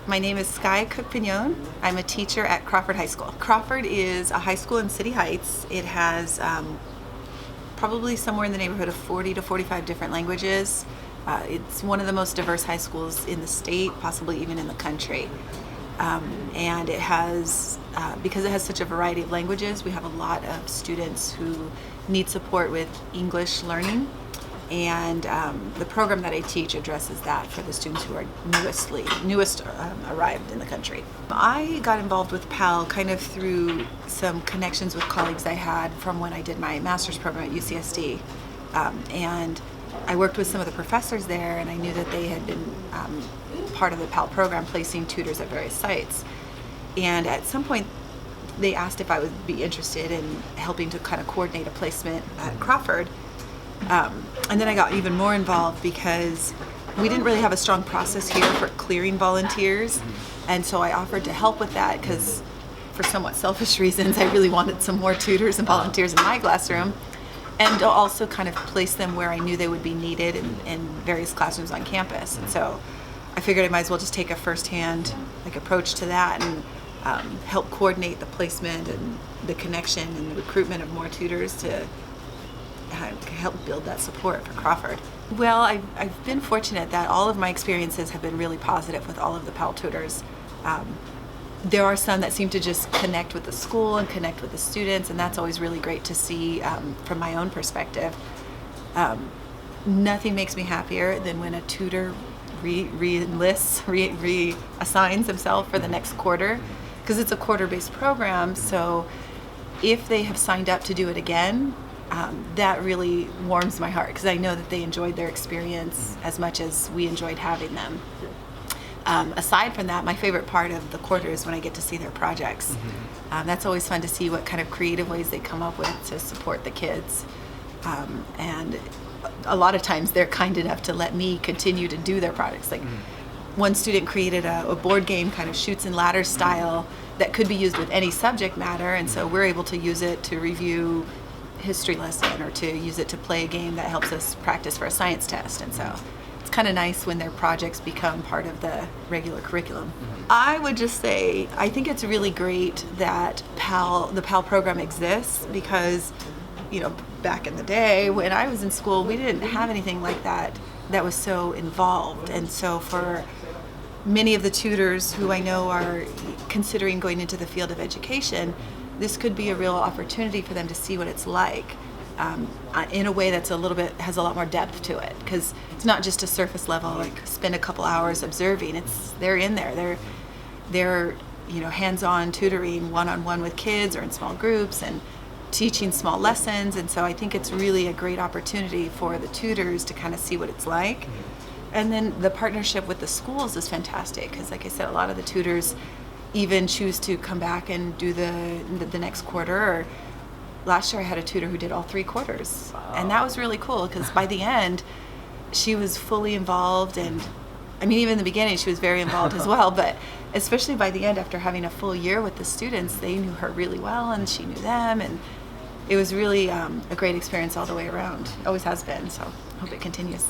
My name is Skye Pinon. I'm a teacher at Crawford High School. Crawford is a high school in City Heights. It has probably somewhere in the neighborhood of 40 to 45 different languages. It's one of the most diverse high schools in the state, possibly even in the country. And it has, because it has such a variety of languages, we have a lot of students who need support with English learning. And the program that I teach addresses that for the students who are newest arrived in the country. I got involved with PAL kind of through some connections with colleagues I had from when I did my master's program at UCSD. And I worked with some of the professors there, and I knew that they had been part of the PAL program, placing tutors at various sites. And at some point, they asked if I would be interested in helping to kind of coordinate a placement at Crawford. And then I got even more involved because we didn't really have a strong process here for clearing volunteers. And so I offered to help with that because, for somewhat selfish reasons, I really wanted some more tutors and volunteers in my classroom, and to also kind of place them where I knew they would be needed in various classrooms on campus. And so I figured I might as well just take a first-hand approach to that and help coordinate the placement and the connection and the recruitment of more tutors to help build that support for Crawford. Well, I've been fortunate that all of my experiences have been really positive with all of the PAL tutors. There are some that seem to just connect with the school and connect with the students, and that's always really great to see from my own perspective. Nothing makes me happier than when a tutor re-enlists, reassigns himself for the next quarter, because it's a quarter-based program, so if they have signed up to do it again, that really warms my heart because I know that they enjoyed their experience as much as we enjoyed having them. Aside from that, my favorite part of the quarter is when I get to see their projects. That's always fun to see what kind of creative ways they come up with to support the kids. And a lot of times they're kind enough to let me continue to do their projects. Like one student created a board game, kind of chutes and ladders style, that could be used with any subject matter, and so we're able to use it to review history lesson or to use it to play a game that helps us practice for a science test. And so it's kind of nice when their projects become part of the regular curriculum. I would just say I think it's really great that the PAL program exists because, back in the day when I was in school, we didn't have anything like that was so involved. And so for many of the tutors who I know are considering going into the field of education, this could be a real opportunity for them to see what it's like in a way that's has a lot more depth to it, because it's not just a surface level, spend a couple hours observing. They're in there. They're hands-on tutoring one-on-one with kids or in small groups and teaching small lessons. And so I think it's really a great opportunity for the tutors to kind of see what it's like. And then the partnership with the schools is fantastic because, like I said, a lot of the tutors even choose to come back and do the next quarter. Or last year I had a tutor who did all 3 quarters. Wow. And that was really cool because by the end she was fully involved, and even in the beginning she was very involved as well, but especially by the end, after having a full year with the students, they knew her really well and she knew them, and it was really a great experience all the way around. Always has been, so I hope it continues.